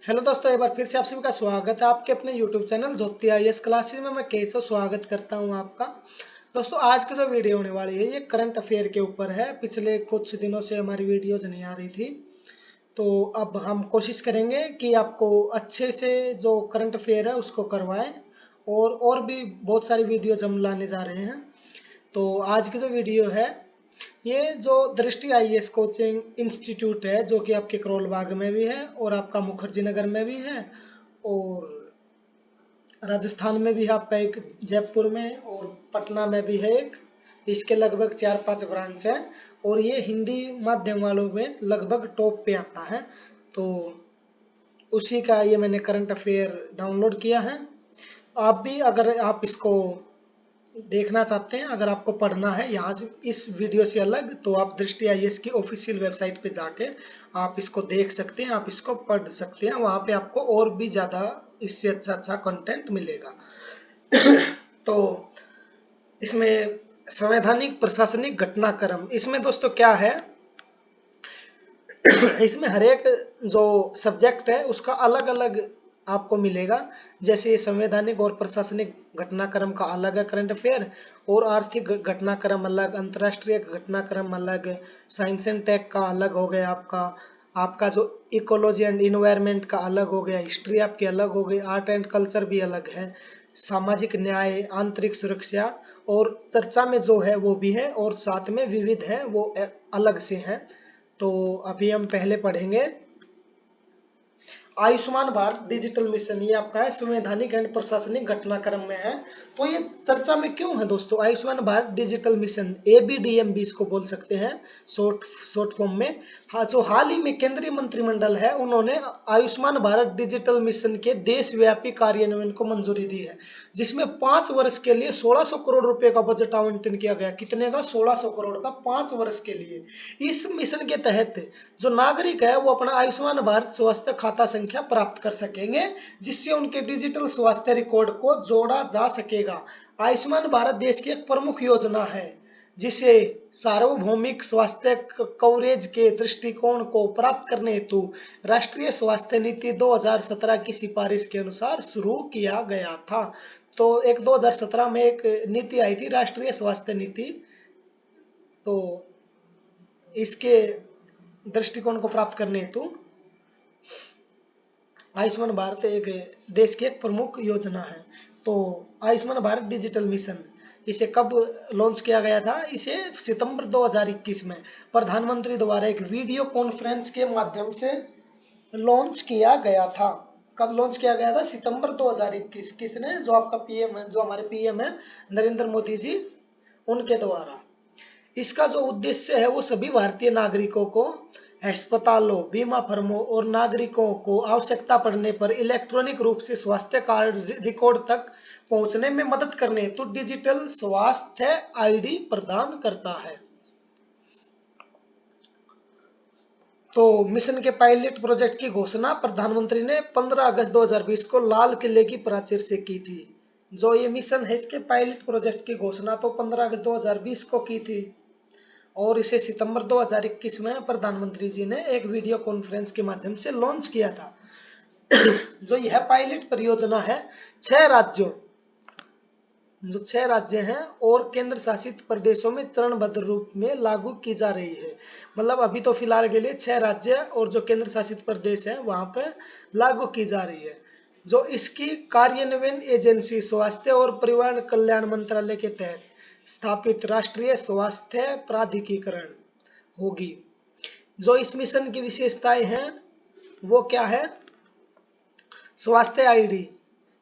Hello दोस्तों, एक बार फिर से आप सभी का स्वागत है आपके अपने यूट्यूब चैनल ज्योति आईएएस क्लासेस में। मैं कैसे स्वागत करता हूं आपका। दोस्तों, आज की जो वीडियो होने वाली है ये करंट अफेयर के ऊपर है। पिछले कुछ दिनों से हमारी वीडियोज नहीं आ रही थी, तो अब हम कोशिश करेंगे कि आपको अच्छे से जो करंट अफेयर है उसको करवाएं, और भी बहुत सारी वीडियोज हम लाने जा रहे हैं। तो आज की जो वीडियो है ये जो दृष्टि आईएएस कोचिंग इंस्टीट्यूट है, जो कि आपके करोल बाग में भी है और आपका मुखर्जी नगर में भी है, और राजस्थान में भी है आपका एक, जयपुर में, और पटना में भी है एक। इसके लगभग 4-5 ब्रांच है और ये हिंदी माध्यम वालों में लगभग टॉप पे आता है। तो उसी का ये मैंने करंट अफेयर डाउनलोड किया है। आप भी अगर आप इसको देखना चाहते हैं, अगर आपको पढ़ना है यहाँ से इस वीडियो से अलग, तो आप दृष्टि आईएएस की ऑफिशियल वेबसाइट पे जाके आप इसको देख सकते हैं, आप इसको पढ़ सकते हैं। वहाँ पे आपको और भी ज़्यादा इससे अच्छा अच्छा कंटेंट मिलेगा। तो इसमें संवैधानिक प्रशासनिक घटनाक्रम, इसमें दोस्तों क्या है, इसमें हर एक जो सब्जेक्ट है उसका अलग अलग आपको मिलेगा। जैसे संवैधानिक और प्रशासनिक घटनाक्रम का अलग है करंट अफेयर, और आर्थिक घटनाक्रम अलग, अंतर्राष्ट्रीय घटनाक्रम अलग, साइंस एंड टेक का अलग हो गया आपका, आपका जो इकोलॉजी एंड इन्वायरमेंट का अलग हो गया, हिस्ट्री आपकी अलग हो गई, आर्ट एंड कल्चर भी अलग है, सामाजिक न्याय, आंतरिक सुरक्षा और चर्चा में जो है वो भी है, और साथ में विविध है वो अलग से है। तो अभी हम पहले पढ़ेंगे आयुष्मान भारत डिजिटल मिशन। ये आपका है संवैधानिक एंड प्रशासनिक घटनाक्रम में है। तो ये चर्चा में क्यों है दोस्तों, Ayushman Bharat digital mission, ABDM भी इसको बोल सकते हैं शॉर्ट फॉर्म में। हाँ, जो हाल ही में केंद्रीय मंत्रिमंडल है उन्होंने आयुष्मान भारत डिजिटल मिशन के देशव्यापी कार्यान्वयन को मंजूरी दी है, जिसमें 5 वर्ष के लिए 1600 करोड़ रुपए का बजट आवंटन किया गया। कितने का? 1600 करोड़ का 5 वर्ष के लिए। इस मिशन के तहत जो नागरिक है वो अपना आयुष्मान भारत स्वास्थ्य खाता संख्या प्राप्त कर सकेंगे, जिससे उनके डिजिटल स्वास्थ्य रिकॉर्ड को जोड़ा जा सकेगा। आयुष्मान भारत देश की एक प्रमुख योजना है जिसे सार्वभौमिक स्वास्थ्य कवरेज के दृष्टिकोण को प्राप्त करने हेतु राष्ट्रीय स्वास्थ्य नीति 2017 की सिफारिश के अनुसार शुरू किया गया था। तो 2017 में एक नीति आई थी, राष्ट्रीय स्वास्थ्य नीति। तो इसके दृष्टिकोण को प्राप्त करने हेतु आयुष्मान भारत एक देश की एक प्रमुख योजना है। तो आयुष्मान भारत डिजिटल मिशन, इसे कब लॉन्च किया गया था? इसे सितंबर 2021 में प्रधानमंत्री द्वारा एक वीडियो कॉन्फ्रेंस के माध्यम से लॉन्च किया गया था। कब लॉन्च किया गया था? सितंबर 2021। किसने? जो आपका पीएम है, जो हमारे पीएम है नरेंद्र मोदी जी, उनके द्वारा। इसका जो उद्देश्य है वो सभी भारतीय नागरिकों को अस्पतालों, बीमा फर्मों और नागरिकों को आवश्यकता पड़ने पर इलेक्ट्रॉनिक रूप से स्वास्थ्य कार्ड रिकॉर्ड तक पहुंचने में मदद करने हेतु डिजिटल स्वास्थ्य आईडी प्रदान करता है। तो मिशन के पायलट प्रोजेक्ट की घोषणा प्रधानमंत्री ने 15 अगस्त 2020 को लाल किले की प्राचीर से की थी। जो ये मिशन है इसके पायलट प्रोजेक्ट की घोषणा तो 15 अगस्त 2020 को की थी, और इसे सितंबर 2021 में प्रधानमंत्री जी ने एक वीडियो कॉन्फ्रेंस के माध्यम से लॉन्च किया था। जो यह पायलट परियोजना है 6 राज्यों, जो 6 राज्य हैं और केंद्र शासित प्रदेशों में चरणबद्ध रूप में लागू की जा रही है। मतलब अभी तो फिलहाल के लिए 6 राज्य और जो केंद्र शासित प्रदेश है वहां पे लागू की जा रही है। जो इसकी कार्यान्वयन एजेंसी स्वास्थ्य और परिवार कल्याण मंत्रालय के तहत स्थापित राष्ट्रीय स्वास्थ्य प्राधिकरण होगी। जो इस मिशन की विशेषताएं हैं वो क्या है? स्वास्थ्य आईडी,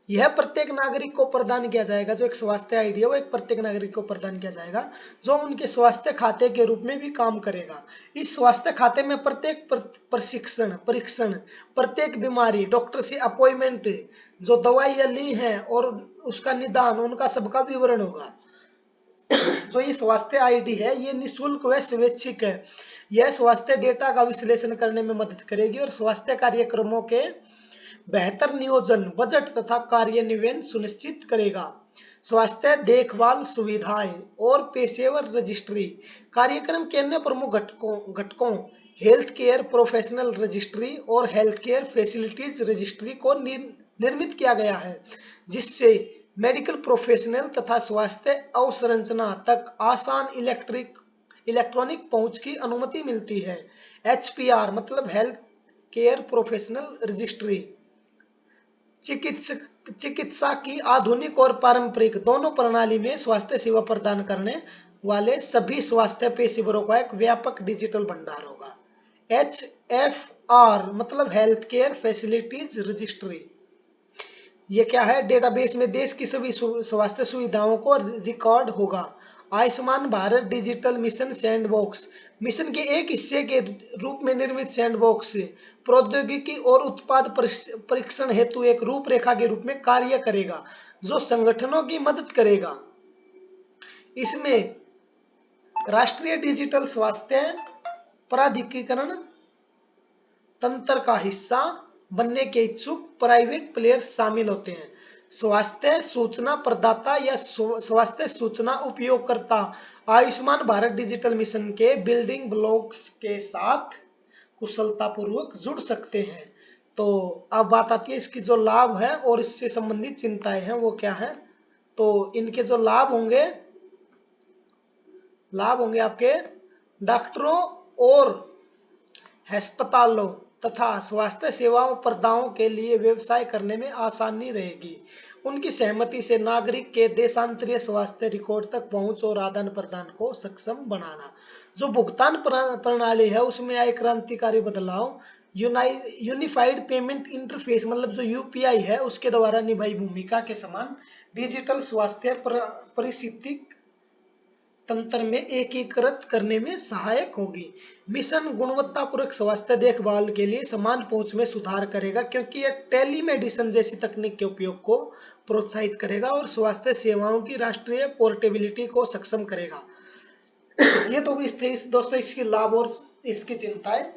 यह प्रत्येक नागरिक को प्रदान किया जाएगा। जो एक स्वास्थ्य आईडी है वो एक प्रत्येक नागरिक को प्रदान किया जाएगा, जो उनके स्वास्थ्य खाते के रूप में भी काम करेगा। इस स्वास्थ्य खाते में प्रत्येक परीक्षण, प्रत्येक बीमारी, डॉक्टर से अपॉइंटमेंट, जो दवाइयां ली हैं और उसका निदान, उनका सबका विवरण होगा। जो ये स्वास्थ्य आईडी है ये निःशुल्क व स्वैच्छिक है। यह स्वास्थ्य डेटा का विश्लेषण करने में मदद करेगी और स्वास्थ्य कार्यक्रमों के बेहतर नियोजन, बजट तथा कार्यान्वयन सुनिश्चित करेगा। स्वास्थ्य देखभाल सुविधाएं और पेशेवर रजिस्ट्री कार्यक्रम के अन्य प्रमुख घटकों हेल्थ केयर प्रोफेशनल रजिस्ट्री और हेल्थ केयर फैसिलिटीज रजिस्ट्री को निर्मित किया गया है, जिससे मेडिकल प्रोफेशनल तथा स्वास्थ्य अवसंरचना तक आसान इलेक्ट्रॉनिक पहुंच की अनुमति मिलती है। HPR मतलब हेल्थ केयर प्रोफेशनल रजिस्ट्री चिकित्सा की आधुनिक और पारंपरिक दोनों प्रणाली में स्वास्थ्य सेवा प्रदान करने वाले सभी स्वास्थ्य पेशेवरों का एक व्यापक डिजिटल भंडार होगा। HFR मतलब हेल्थ केयर फैसिलिटीज रजिस्ट्री, ये क्या है? डेटाबेस में देश की सभी स्वास्थ्य सुविधाओं को रिकॉर्ड होगा। Ayushman Bharat digital mission sandbox mission के एक हिस्से के रूप में निर्मित सैंडबॉक्स प्रौद्योगिकी और उत्पाद परीक्षण हेतु एक रूपरेखा के रूप में कार्य करेगा, जो संगठनों की मदद करेगा। इसमें राष्ट्रीय डिजिटल स्वास्थ्य प्राधिकरण तंत्र का हिस्सा बनने के इच्छुक प्राइवेट प्लेयर्स शामिल होते हैं। स्वास्थ्य सूचना प्रदाता या स्वास्थ्य सूचना उपयोगकर्ता आयुष्मान भारत डिजिटल मिशन के बिल्डिंग ब्लॉक्स के साथ कुशलतापूर्वक जुड़ सकते हैं। तो अब बात आती है इसकी जो लाभ है और इससे संबंधित चिंताएं हैं वो क्या है। तो इनके जो लाभ होंगे आपके डॉक्टरों और अस्पतालों तथा स्वास्थ्य सेवाओं प्रदाताओं के लिए व्यवसाय करने में आसानी रहेगी। उनकी सहमति से नागरिक के देशांतरीय स्वास्थ्य रिकॉर्ड तक पहुंच और आदान प्रदान को सक्षम बनाना। जो भुगतान प्रणाली है उसमें आए क्रांतिकारी बदलाव यूनिफाइड पेमेंट इंटरफेस मतलब जो UPI है उसके द्वारा निभाई भूमिका के समान डिजिटल स्वास्थ्य परिस्थितिक तंत्र में एकीकृत करने में सहायक होगी। मिशन गुणवत्तापूर्ण स्वास्थ्य देखभाल के लिए समान पहुंच में सुधार करेगा, क्योंकि यह टेलीमेडिसिन जैसी तकनीक के उपयोग को प्रोत्साहित करेगा और स्वास्थ्य सेवाओं की राष्ट्रीय पोर्टेबिलिटी को सक्षम करेगा। ये तो भी थे दोस्तों इसके लाभ और इसकी चिंताएं,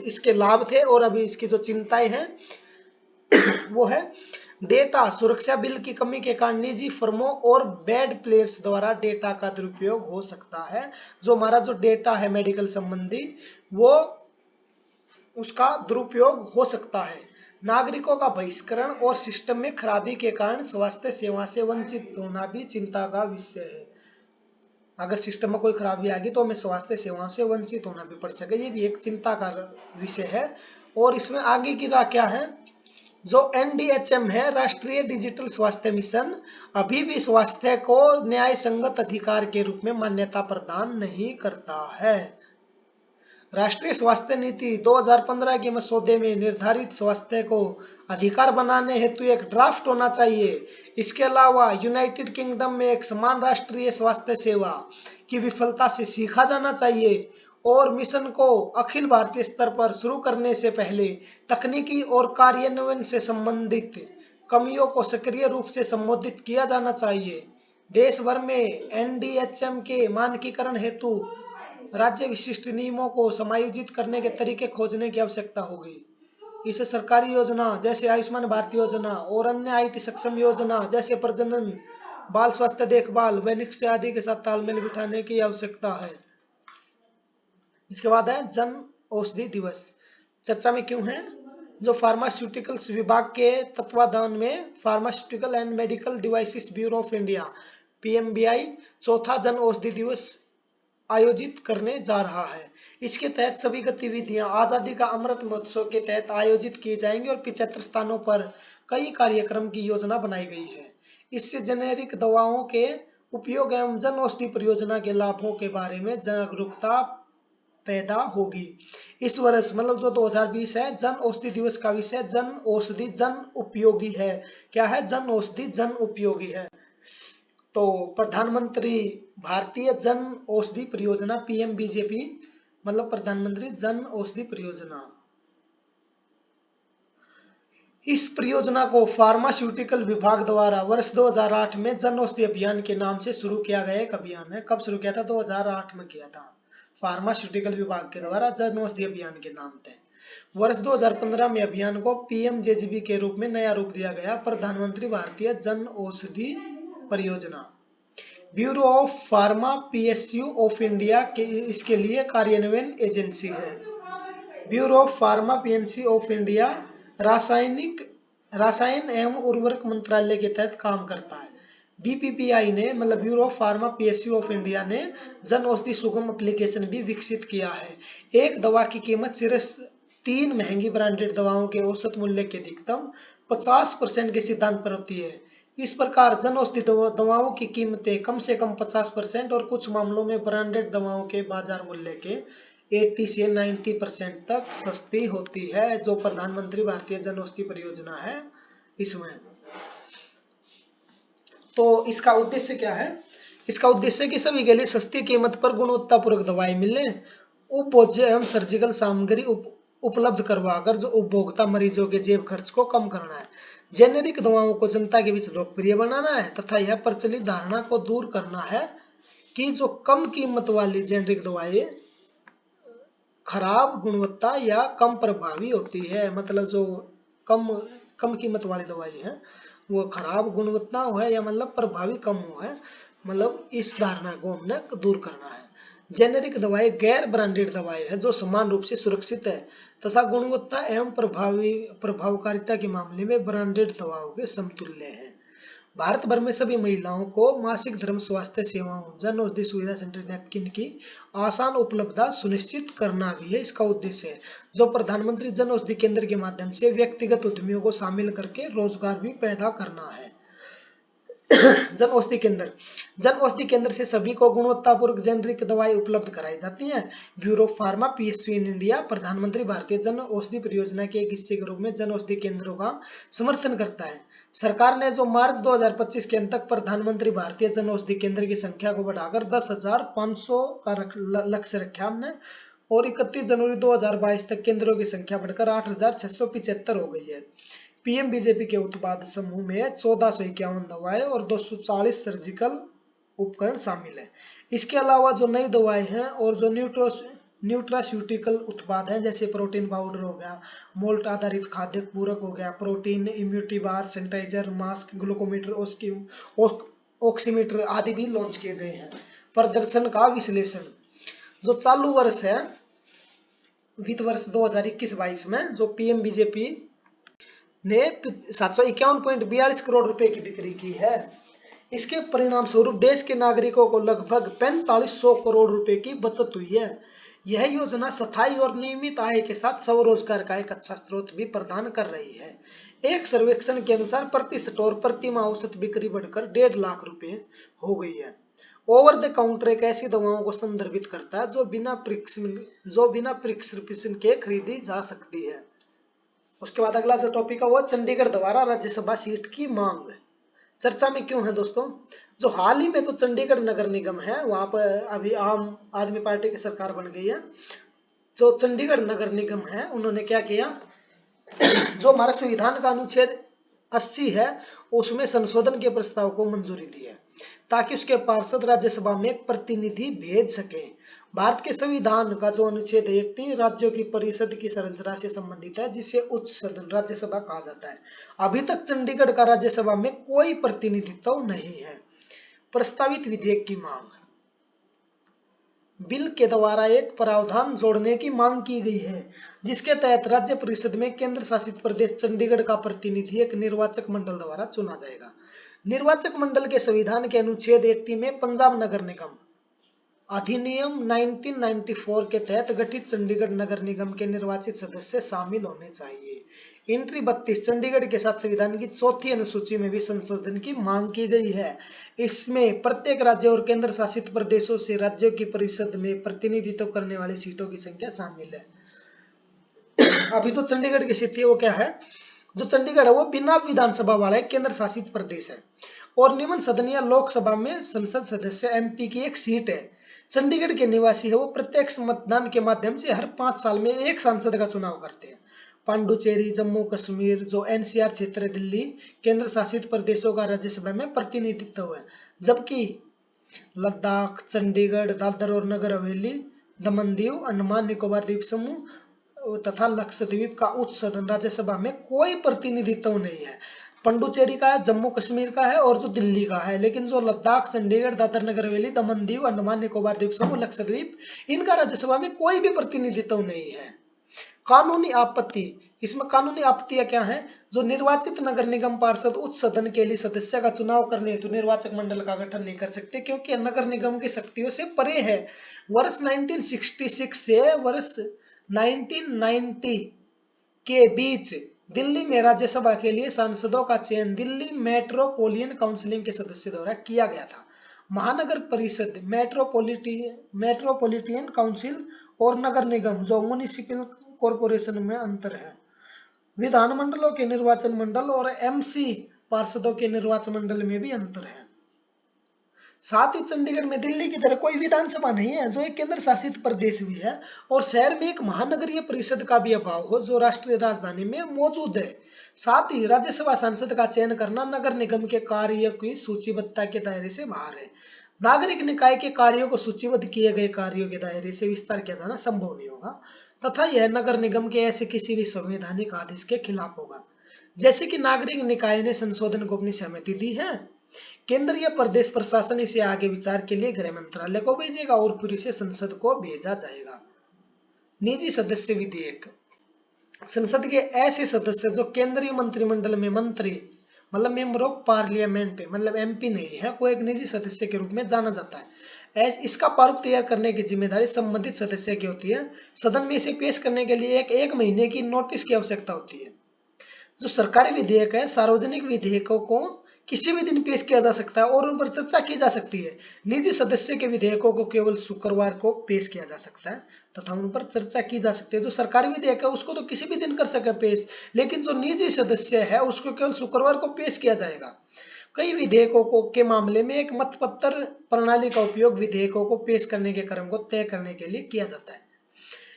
इसके लाभ थे और अभी इसकी जो चिंताएं हैं वो है डेटा सुरक्षा बिल की कमी के कारण निजी फर्मों और बैड प्लेयर्स द्वारा डेटा का दुरुपयोग हो सकता है। जो हमारा जो डेटा है मेडिकल संबंधी वो उसका दुरुपयोग हो सकता है। नागरिकों का बहिष्करण और सिस्टम में खराबी के कारण स्वास्थ्य सेवा से वंचित होना भी चिंता का विषय है। अगर सिस्टम में कोई खराबी आ गई तो हमें स्वास्थ्य सेवाओं से वंचित होना भी पड़ सके, ये भी एक चिंता का विषय है। और इसमें आगे की राह क्या है? जो NDHM है राष्ट्रीय डिजिटल स्वास्थ्य मिशन अभी भी स्वास्थ्य को न्याय संगत अधिकार के रूप में मान्यता प्रदान नहीं करता है। राष्ट्रीय स्वास्थ्य नीति 2015 के मसौदे में निर्धारित स्वास्थ्य को अधिकार बनाने हेतु एक ड्राफ्ट होना चाहिए। इसके अलावा यूनाइटेड किंगडम में एक समान राष्ट्रीय स्वास्थ्य सेवा की विफलता से सीखा जाना चाहिए और मिशन को अखिल भारतीय स्तर पर शुरू करने से पहले तकनीकी और कार्यान्वयन से संबंधित कमियों को सक्रिय रूप से संबोधित किया जाना चाहिए। देश भर में NDHM के मानकीकरण हेतु राज्य विशिष्ट नियमों को समायोजित करने के तरीके खोजने की आवश्यकता होगी। इसे सरकारी योजना जैसे आयुष्मान भारत योजना और अन्य IT सक्षम योजना जैसे प्रजनन बाल स्वास्थ्य देखभाल व निक्ष्य आदि के साथ तालमेल बिठाने की आवश्यकता है। इसके बाद है जन औषधि दिवस। चर्चा में क्यों है? जो फार्मास्यूटिकल्स विभाग के तत्वाधान में pharmaceutical and medical devices bureau of India PMBI चौथा जन औषधि दिवस आयोजित करने जा रहा है। इसके तहत सभी गतिविधियां आजादी का अमृत महोत्सव के तहत आयोजित की जाएंगी और 75 स्थानों पर कई कार्यक्रम की योजना बनाई गई है। इससे जेनेरिक दवाओं के उपयोग एवं जन औषधि परियोजना के लाभों के बारे में जागरूकता पैदा होगी। इस वर्ष मतलब जो 2020 है जन औषधि दिवस का विषय जन औषधि जन उपयोगी है। क्या है? जन औषधि जन उपयोगी है। तो प्रधानमंत्री भारतीय जन औषधि परियोजना PMBJP मतलब प्रधानमंत्री जन औषधि परियोजना। इस परियोजना को फार्मास्यूटिकल विभाग द्वारा वर्ष 2008 में जन औषधि अभियान के नाम से शुरू किया गया एक अभियान है। कब शुरू किया था? 2008 में किया था फार्मास्यूटिकल विभाग के द्वारा जन औषधि अभियान के नाम थे। वर्ष 2015 में अभियान को PMJJB के रूप में नया रूप दिया गया, प्रधानमंत्री भारतीय जन औषधि परियोजना। Bureau of pharma PSU of India के इसके लिए कार्यान्वयन एजेंसी है। Bureau of pharma PSU of India रसायन एवं उर्वरक मंत्रालय के तहत काम करता है। बीपीपीआई ने मतलब bureau of pharma PSU of India ने जन औषधि सुगम एप्लीकेशन भी विकसित किया है। एक दवा की कीमत सिर्फ 3 महंगी ब्रांडेड दवाओं के औसत मूल्य के अधिकतम 50% के सिद्धांत पर होती है। इस प्रकार जन औषधि दवाओं की कीमतें कम से कम 50% और कुछ मामलों में ब्रांडेड दवाओं के बाजार मूल्य के 80 से 90% तक सस्ती होती है, जो प्रधानमंत्री भारतीय जन औषधि परियोजना है इसमें। तो इसका उद्देश्य क्या है? इसका उद्देश्य कि सभी के लिए सस्ती कीमत पर गुणवत्तापूर्वक दवाएं मिले, उपभोज्य एवं सर्जिकल सामग्री उपलब्ध करवाकर जो उपभोक्ता मरीजों के जेब खर्च को कम करना है, जेनेरिक दवाओं को जनता के बीच लोकप्रिय बनाना है तथा यह प्रचलित धारणा को दूर करना है कि जो कम कीमत वाली जेनेरिक दवाएं खराब गुणवत्ता या कम प्रभावी होती है। मतलब जो कम कम कीमत वाली दवाई है वो खराब गुणवत्ता हो है या मतलब प्रभावी कम हो है, मतलब इस धारणा को हमने दूर करना है। जेनेरिक दवाएं गैर ब्रांडेड दवाएं है जो समान रूप से सुरक्षित है तथा गुणवत्ता एवं प्रभावकारिता के मामले में ब्रांडेड दवाओं के समतुल्य है। भारत भर में सभी महिलाओं को मासिक धर्म स्वास्थ्य सेवाओं जन औषधि सुविधा सेंटर नैपकिन की आसान उपलब्धता सुनिश्चित करना भी है इसका उद्देश्य है, जो प्रधानमंत्री जन औषधि केंद्र के माध्यम से व्यक्तिगत उद्यमियों को शामिल करके रोजगार भी पैदा करना है। जन औषधि केंद्र से सभी को गुणवत्तापूर्वक जेनरिक दवाएं उपलब्ध कराई जाती हैं। Bureau of pharma PSU in India प्रधानमंत्री भारतीय जन औषधि परियोजना के एक हिस्से के रूप में जन औषधि केंद्रों का समर्थन करता है। सरकार ने जो मार्च 2025 के अंत तक प्रधानमंत्री भारतीय जन औषधि केंद्र की संख्या को बढ़ाकर 10,500 का लक्ष्य रखा हमने, और 31 जनवरी 2022 तक केंद्रों की संख्या बढ़कर 8,675 हो गई है। पीएम बीजेपी के उत्पाद समूह में 1451 दवाएं और 240 सर्जिकल उपकरण शामिल है। इसके अलावा जो नई दवाएं हैं और जो न्यूट्रास्यूटिकल उत्पाद हैं जैसे प्रोटीन पाउडर हो गया, मोल्ट आधारित खाद्य पूरक हो गया, प्रोटीन इम्यूनिटी बार, सैनिटाइजर, मास्क, ग्लूकोमीटर, ऑक्सीमीटर आदि भी लॉन्च किए गए हैं। प्रदर्शन का विश्लेषण, जो चालू वर्ष है वित्त वर्ष 2021-22 में जो पीएम बीजेपी ने 751.42 करोड़ रुपए की बिक्री की है। इसके परिणाम स्वरूप देश के नागरिकों को लगभग 4500 करोड़ रुपए की बचत हुई है। यह योजना स्थायी और नियमित आय के साथ स्वरोजगार का एक अच्छा स्रोत भी प्रदान कर रही है। एक सर्वेक्षण के अनुसार प्रति स्टोर प्रति माह औसत बिक्री बढ़कर 1.5 लाख रुपए हो गई है। ओवर द काउंटर एक ऐसी दवाओं को संदर्भित करता है जो बिना प्रिस्क्रिप्शन के खरीदी जा सकती है। उसके बाद अगला जो टॉपिक है वो चंडीगढ़ द्वारा राज्यसभा सीट की मांग चर्चा में क्यों है दोस्तों? जो हाल ही में जो चंडीगढ़ नगर निगम है वहां पर अभी आम आदमी पार्टी की सरकार बन गई है। जो चंडीगढ़ नगर निगम है उन्होंने क्या किया, जो हमारा संविधान का अनुच्छेद 80 है उसमें संशोधन के प्रस्ताव को मंजूरी दी है ताकि उसके पार्षद राज्यसभा में एक प्रतिनिधि भेज सके। भारत के संविधान का जो अनुच्छेद 80 राज्यों की परिषद की संरचना से संबंधित है जिसे उच्च सदन राज्यसभा कहा जाता है। अभी तक चंडीगढ़ का राज्यसभा में कोई प्रतिनिधित्व नहीं है। प्रस्तावित विधेयक की मांग, बिल के द्वारा एक प्रावधान जोड़ने की मांग की गई है जिसके तहत राज्य परिषद में केंद्र शासित प्रदेश चंडीगढ़ का प्रतिनिधि एक निर्वाचक मंडल द्वारा चुना जाएगा। निर्वाचक मंडल के संविधान के अनुच्छेद 80 में पंजाब नगर निगम अधिनियम 1994 के तहत गठित चंडीगढ़ नगर निगम के निर्वाचित सदस्य शामिल होने चाहिए। एंट्री 32 चंडीगढ़ के साथ संविधान की चौथी अनुसूची में भी संशोधन की मांग की गई है। इसमें प्रत्येक राज्य और केंद्र शासित प्रदेशों से राज्यों की परिषद में प्रतिनिधित्व करने वाली सीटों की संख्या शामिल है। अभी तो चंडीगढ़ की स्थिति वो क्या है, जो चंडीगढ़ है वो बिना विधानसभा वाला एक केंद्र शासित प्रदेश है और निम्न सदन या लोकसभा में संसद सदस्य एमपी की एक सीट है। चंडीगढ़ के निवासी है वो प्रत्यक्ष मतदान के माध्यम से हर 5 साल में एक सांसद का चुनाव करते हैं। पांडुचेरी, जम्मू कश्मीर, जो एनसीआर क्षेत्र, दिल्ली केंद्र शासित प्रदेशों का राज्यसभा में प्रतिनिधित्व है, जबकि लद्दाख, चंडीगढ़, दादर और नगर हवेली, दमन दीव, अंडमान निकोबार द्वीप समूह तथा लक्षद्वीप का उच्च सदन राज्यसभा में कोई प्रतिनिधित्व नहीं है। पंडुचेरी का है, जम्मू कश्मीर का है और जो दिल्ली का है। लेकिन जो लद्दाख, चंडीगढ़, दादर नगर हवेली, दमन दीव, अंडमान निकोबार द्वीप समूह, लक्षद्वीप, इनका राज्यसभा में कोई भी प्रतिनिधित्व नहीं है। कानूनी आपत्ति, इसमें कानूनी आपत्तियां क्या है? जो निर्वाचित नगर निगम पार्षद उच्च सदन के लिए सदस्य का चुनाव करने हेतु निर्वाचक मंडल का गठन नहीं कर सकते, क्योंकि नगर निगम की शक्तियों से परे है। वर्ष 1966 से वर्ष 1990 के बीच दिल्ली में राज्यसभा के लिए सांसदों का चयन दिल्ली मेट्रोपोलिटन काउंसिल के सदस्य द्वारा किया गया था। महानगर परिषद, मेट्रोपोलिटन काउंसिल और नगर निगम जो म्युनिसिपल कॉरपोरेशन में अंतर है। विधानमंडलों के निर्वाचन मंडल और एमसी पार्षदों के निर्वाचन मंडल में भी अंतर है। साथ ही चंडीगढ़ में दिल्ली की तरह कोई विधानसभा नहीं है, जो एक केंद्र शासित प्रदेश भी है, और शहर में एक महानगरीय परिषद का भी अभाव हो जो राष्ट्रीय राजधानी में मौजूद है। साथ ही राज्यसभा सांसद का चयन करना नगर निगम के कार्य की सूचीबद्धता के दायरे से बाहर है। नागरिक निकाय के कार्यों को सूचीबद्ध किए गए कार्यों के दायरे से विस्तार किया जाना संभव नहीं होगा, तथा यह नगर निगम के ऐसे किसी भी संवैधानिक आदेश के खिलाफ होगा। जैसे कि नागरिक निकाय ने संशोधन को अपनी सहमति दी है, केंद्रीय प्रदेश प्रशासन इसे आगे विचार के लिए गृह मंत्रालय को भेजेगा और फिर इसे संसद को भेजा जाएगा। निजी सदस्य विधेयक, संसद के ऐसे सदस्य जो केंद्रीय मंत्रिमंडल में मंत्री मतलब मेंबर ऑफ पार्लियामेंट मतलब एमपी नहीं है, को एक निजी सदस्य के रूप में जाना जाता है। इसका प्रारूप तैयार करने की जिम्मेदारी संबंधित सदस्य की होती है। सदन में इसे पेश करने के लिए एक महीने की नोटिस की आवश्यकता होती है। जो सरकारी विधेयक है, सार्वजनिक विधेयकों को किसी भी दिन पेश किया जा सकता है और उन पर चर्चा की जा सकती है। निजी सदस्य के विधेयकों को केवल शुक्रवार को पेश किया जा सकता है तथा उन पर चर्चा की जा सकती है। जो सरकारी विधेयक है उसको तो किसी भी दिन कर सके पेश, लेकिन जो निजी सदस्य है उसको केवल शुक्रवार को पेश किया जाएगा। कई विधेयकों को के मामले में एक मतपत्र प्रणाली का उपयोग विधेयकों को पेश करने के क्रम को तय करने के लिए किया जाता है।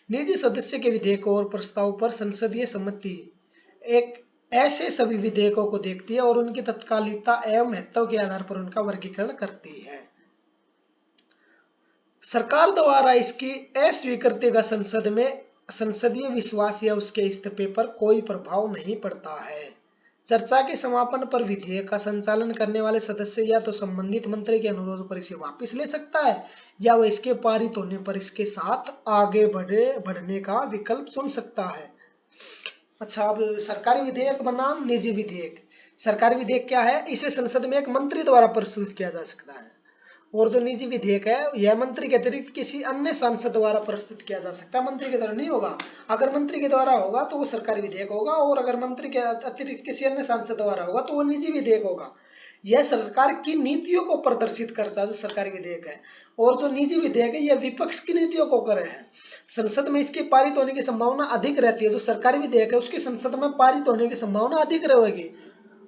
निजी सदस्य के विधेयकों और प्रस्ताव पर संसदीय सम्मति एक ऐसे सभी विधेयकों को देखती है और उनकी तत्कालिकता एवं महत्व के आधार पर उनका वर्गीकरण करती है। सरकार द्वारा इसकी अस्वीकृति का संसद में संसदीय विश्वास या उसके इस्तीफे पर कोई प्रभाव नहीं पड़ता है। चर्चा के समापन पर विधेयक का संचालन करने वाले सदस्य या तो संबंधित मंत्री के अनुरोध पर इसे वापस ले सकता है या वह इसके पारित होने पर इसके साथ आगे बढ़ने का विकल्प चुन सकता है। अच्छा, अब सरकारी विधेयक बनाम निजी विधेयक। सरकारी विधेयक क्या है? इसे संसद में एक मंत्री द्वारा प्रस्तुत किया जा सकता है, और जो निजी विधेयक है यह मंत्री के अतिरिक्त किसी अन्य सांसद द्वारा प्रस्तुत किया जा सकता है, मंत्री के द्वारा नहीं होगा। अगर मंत्री के द्वारा होगा तो वो सरकारी विधेयक होगा, और अगर मंत्री के अतिरिक्त किसी अन्य सांसद द्वारा होगा तो वो निजी विधेयक होगा। यह सरकार की नीतियों को प्रदर्शित करता है जो सरकारी विधेयक है, और जो निजी विधेयक है यह विपक्ष की नीतियों को करे है। संसद में इसके पारित होने की संभावना अधिक रहती है। जो सरकारी विधेयक है उसकी संसद में पारित होने की संभावना अधिक रहेगी,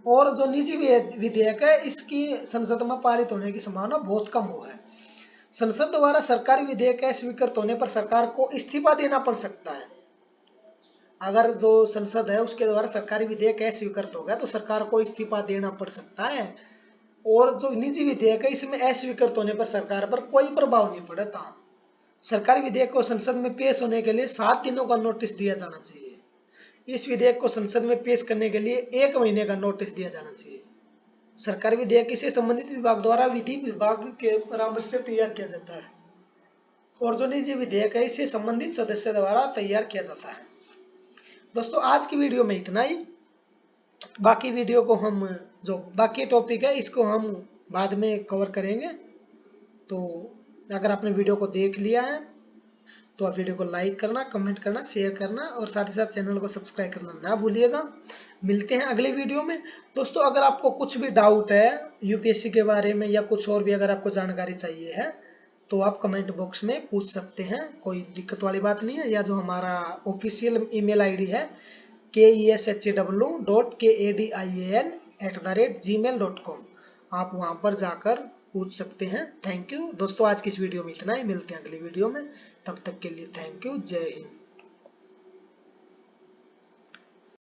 और जो निजी विधेयक है इसकी संसद में पारित होने की संभावना बहुत कम हो है। संसद द्वारा सरकारी विधेयक स्वीकृत होने पर सरकार को इस्तीफा देना पड़ सकता है। अगर जो संसद है उसके द्वारा सरकारी विधेयक स्वीकृत हो गया तो सरकार को इस्तीफा देना पड़ सकता है, और जो निजी विधेयक है इसमें अस्वीकृत होने पर सरकार पर कोई प्रभाव नहीं पड़ता। सरकारी विधेयक को संसद में पेश होने के लिए 7 दिनों का नोटिस दिया जाना चाहिए। इस विधेयक को संसद में पेश करने के लिए 1 महीने का नोटिस दिया जाना चाहिए। सरकारी विधेयक इसे संबंधित विभाग द्वारा विधि विभाग के परामर्श से तैयार किया जाता है, और जो निजी विधेयक है इसे संबंधित सदस्य द्वारा तैयार किया जाता है। दोस्तों, आज की वीडियो में इतना ही। बाकी वीडियो को हम जो बाकी टॉपिक है इसको हम बाद में कवर करेंगे। तो अगर आपने वीडियो को देख लिया है तो आप वीडियो को लाइक करना, कमेंट करना, शेयर करना और साथ ही साथ चैनल को सब्सक्राइब करना ना भूलिएगा। मिलते हैं अगले वीडियो में। दोस्तों, अगर आपको कुछ भी डाउट है यूपीएससी के बारे में या कुछ और भी अगर आपको जानकारी चाहिए है तो आप कमेंट बॉक्स में पूछ सकते हैं, कोई दिक्कत वाली बात नहीं है। या जो हमारा ऑफिशियल ईमेल आईडी है kesaw.kadian@gmail.com, आप वहां पर जाकर पूछ सकते हैं। थैंक यू दोस्तों, आज की इस वीडियो में इतना ही। मिलते हैं अगली वीडियो में, तब तक के लिए थैंक यू। जय हिंद।